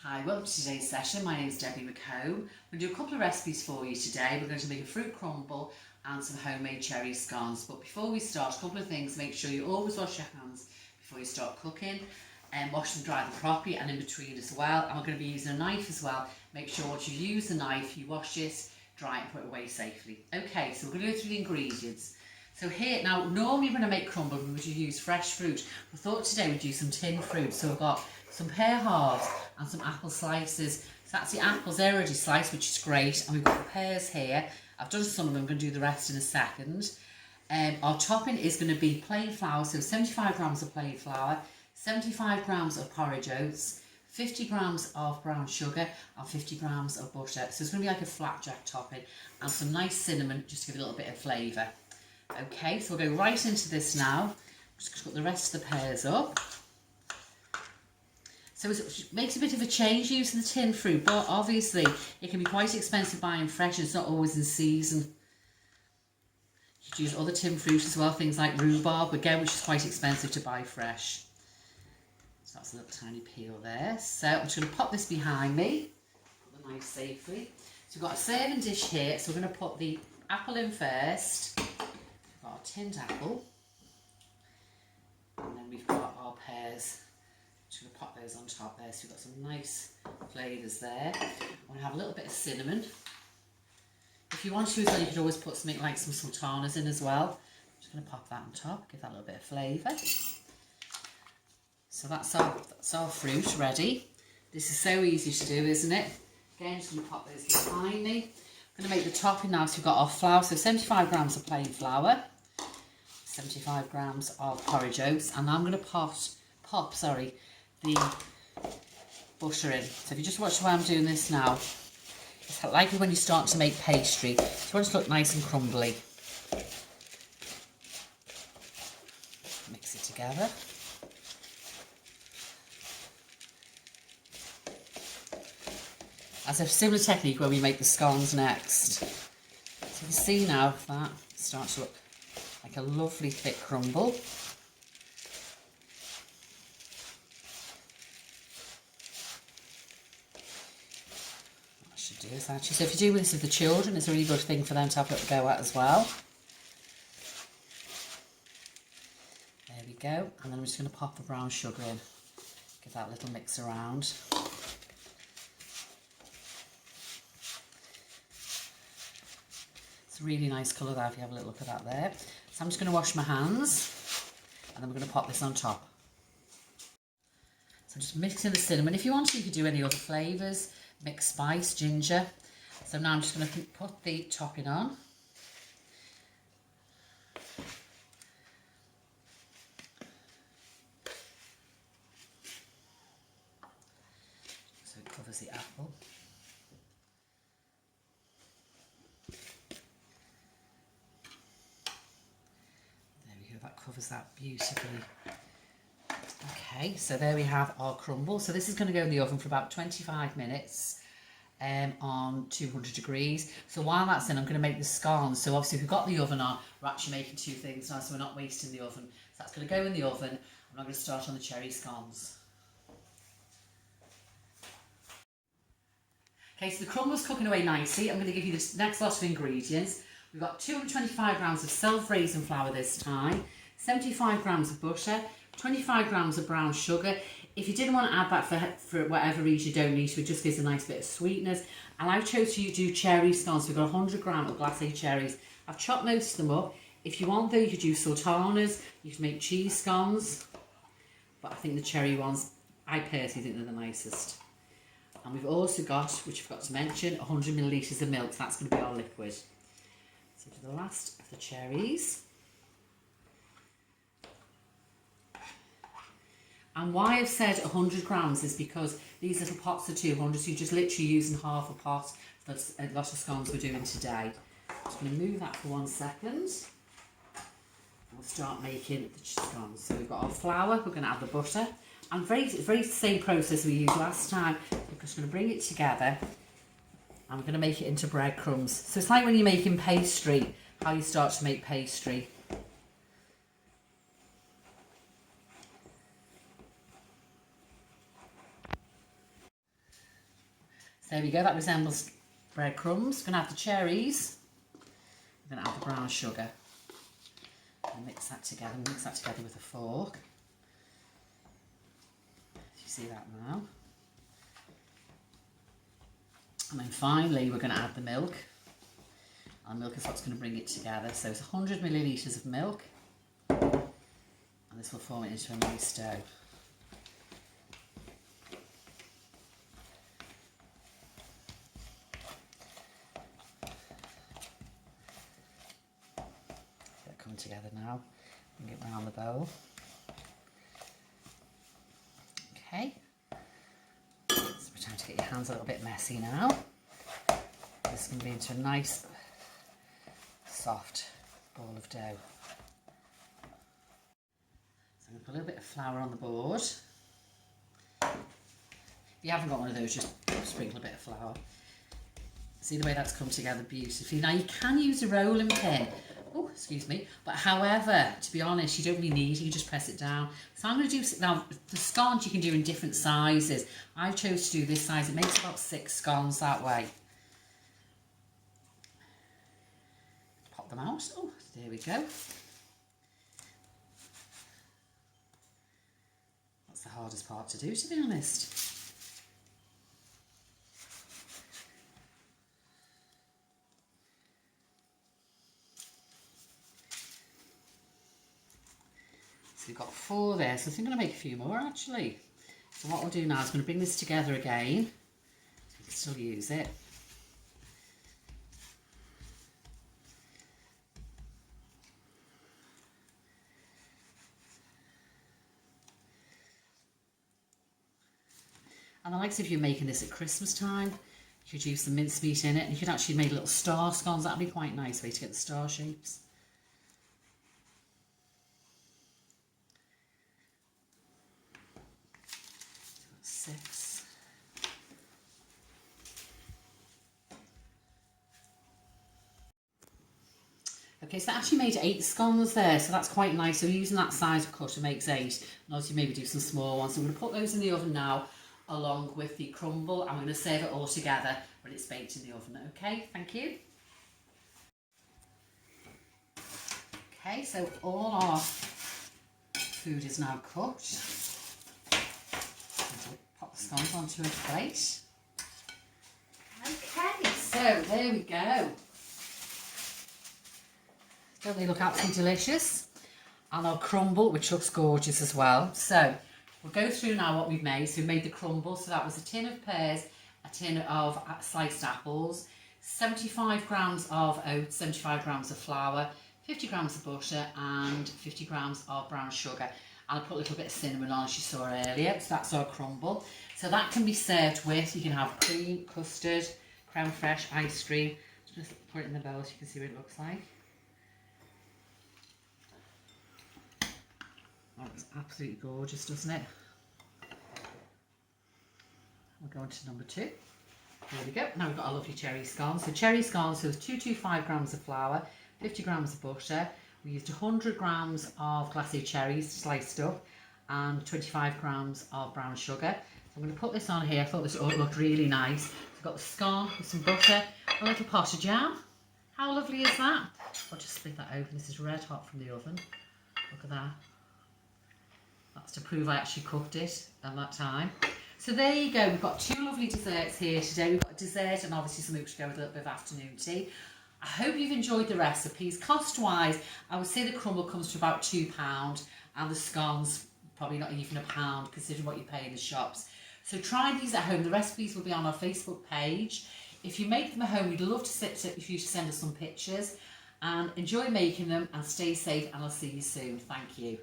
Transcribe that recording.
Hi, welcome to today's session. My name is Debbie McComb. I'm going to do a couple of recipes for you today. We're going to make a fruit crumble and some homemade cherry scones. But before we start, a couple of things. Make sure you always wash your hands before you start cooking, and wash them, dry them properly, and in between as well. And we're going to be using a knife as well. Make sure once you use the knife, you wash it, dry it, and put it away safely. Okay, so we're going to go through the ingredients. So here, now normally when I make crumble, we would use fresh fruit. I thought today we'd use some tinned fruit. So I've got some pear halves and some apple slices. So that's the apples, they're already sliced, which is great. And we've got the pears here. I've done some of them, I'm going to do the rest in a second. Our topping is going to be plain flour, so 75 grams of plain flour, 75 grams of porridge oats, 50 grams of brown sugar and 50 grams of butter. So it's going to be like a flapjack topping, and some nice cinnamon just to give it a little bit of flavour. Okay, so we'll go right into this now. I'm just going to put the rest of the pears up. So it makes a bit of a change using the tinned fruit, but obviously it can be quite expensive buying fresh and it's not always in season. You could use other tinned fruit as well, things like rhubarb, again, which is quite expensive to buy fresh. So that's a little tiny peel there. So I'm just going to pop this behind me, put the knife safely. So we've got a serving dish here, so we're going to put the apple in first. We've got our tinned apple, and then we've got our pears. Just going to pop those on top there, so we've got some nice flavours there. I'm going to have a little bit of cinnamon. If you want to as well, you could always put something like some sultanas in as well. I'm just going to pop that on top, give that a little bit of flavour. So that's our fruit ready. This is so easy to do, isn't it? Again, just going to pop those behind me. I'm going to make the topping now, so we've got our flour, so 75 grams of plain flour, 75 grams of porridge oats, and I'm going to pop the butter in. So if you just watch the way I'm doing this now, it's like when you start to make pastry. So you want it to look nice and crumbly. Mix it together. As a similar technique where we make the scones next. So you can see now that starts to look like a lovely thick crumble. Do this actually. So if you do this with the children, it's a really good thing for them to have a little go at as well. There we go. And then I'm just going to pop the brown sugar in. Give that a little mix around. It's a really nice colour there if you have a little look at that there. So I'm just going to wash my hands, and then we're going to pop this on top. So just mixing the cinnamon. If you want to, you could do any other flavours. Mixed spice, ginger. So now I'm just going to put the topping on. So it covers the apple. There we go, that covers that beautifully. Okay, so there we have our crumble. So this is going to go in the oven for about 25 minutes on 200 degrees. So while that's in, I'm going to make the scones. So obviously if we've got the oven on, we're actually making two things now, so we're not wasting the oven. So that's going to go in the oven, and I'm going to start on the cherry scones. Okay, so the crumble's cooking away nicely. I'm going to give you the next lot of ingredients. We've got 225 grams of self-raising flour this time, 75 grams of butter, 25 grams of brown sugar. If you didn't want to add that for whatever reason, you don't need to. It just gives a nice bit of sweetness. And I've chosen to do cherry scones. So we've got 100 grams of glacé cherries. I've chopped most of them up. If you want though, you could do sultanas. You can make cheese scones. But I think the cherry ones, I personally think they're the nicest. And we've also got, which I forgot to mention, 100 millilitres of milk. So that's going to be our liquid. So to the last of the cherries. And why I've said 100 grams is because these little pots are 200, so you're just literally using half a pot. That's a lot of scones we're doing today. I'm just going to move that for 1 second. And we'll start making the scones. So we've got our flour, we're going to add the butter. And very same process we used last time. We're just going to bring it together, and we're going to make it into breadcrumbs. So it's like when you're making pastry, how you start to make pastry. There we go, that resembles breadcrumbs. We're going to add the cherries. We're going to add the brown sugar. And mix that together with a fork. You see that now? And then finally we're going to add the milk. And milk is what's going to bring it together. So it's 100 millilitres of milk. And this will form it into a nice dough. They'll come together now. Bring it round the bowl. Okay. So we're trying to get your hands a little bit messy now. This is going to be into a nice soft ball of dough. So I'm going to put a little bit of flour on the board. If you haven't got one of those, just sprinkle a bit of flour. See the way that's come together beautifully. Now you can use a rolling pin. Oh, excuse me. But however, to be honest, you don't really need it. You just press it down. So I'm going to do, now the scones you can do in different sizes. I chose to do this size. It makes about 6 scones that way. Pop them out. Oh, there we go. That's the hardest part to do, to be honest. So we've got 4 there, so I think I'm going to make a few more actually. So what we'll do now is I'm going to bring this together again, so we can still use it. And I like if you're making this at Christmas time, you could use some mincemeat in it, and you could actually make little star scones. That'd be quite a nice way to get the star shapes. 6. Okay, so that actually made 8 scones there, so that's quite nice. So using that size of cutter makes 8. And obviously maybe do some small ones. So I'm going to put those in the oven now, along with the crumble. I'm going to serve it all together when it's baked in the oven. Okay, thank you. Okay, so all our food is now cooked. Pop the scones onto a plate. Okay, so there we go. Don't they look absolutely delicious? And our crumble, which looks gorgeous as well. So we'll go through now what we've made. So we made the crumble. So that was a tin of pears, a tin of sliced apples, 75 grams of oats, 75 grams of flour, 50 grams of butter and 50 grams of brown sugar. And I put a little bit of cinnamon on, as you saw earlier. So that's our crumble. So that can be served with, you can have cream, custard, creme fraiche, ice cream. Just put it in the bowl so you can see what it looks like. Oh, it's absolutely gorgeous, doesn't it? We'll go on to number 2. There we go. Now we've got our lovely cherry scones. So cherry scones, so 225 grams of flour, 50 grams of butter. We used 100 grams of glacé cherries sliced up and 25 grams of brown sugar. So I'm going to put this on here. I thought this looked really nice. So I've got the scone with some butter, a little pot of jam. How lovely is that? I'll just split that open. This is red hot from the oven. Look at that. That's to prove I actually cooked it at that time. So there you go. We've got 2 lovely desserts here today. We've got a dessert and obviously something to go with a little bit of afternoon tea. I hope you've enjoyed the recipes. Cost-wise, I would say the crumble comes to about £2 and the scones probably not even £1 considering what you pay in the shops. So try these at home. The recipes will be on our Facebook page. If you make them at home, we'd love if you send us some pictures. And enjoy making them and stay safe, and I'll see you soon. Thank you.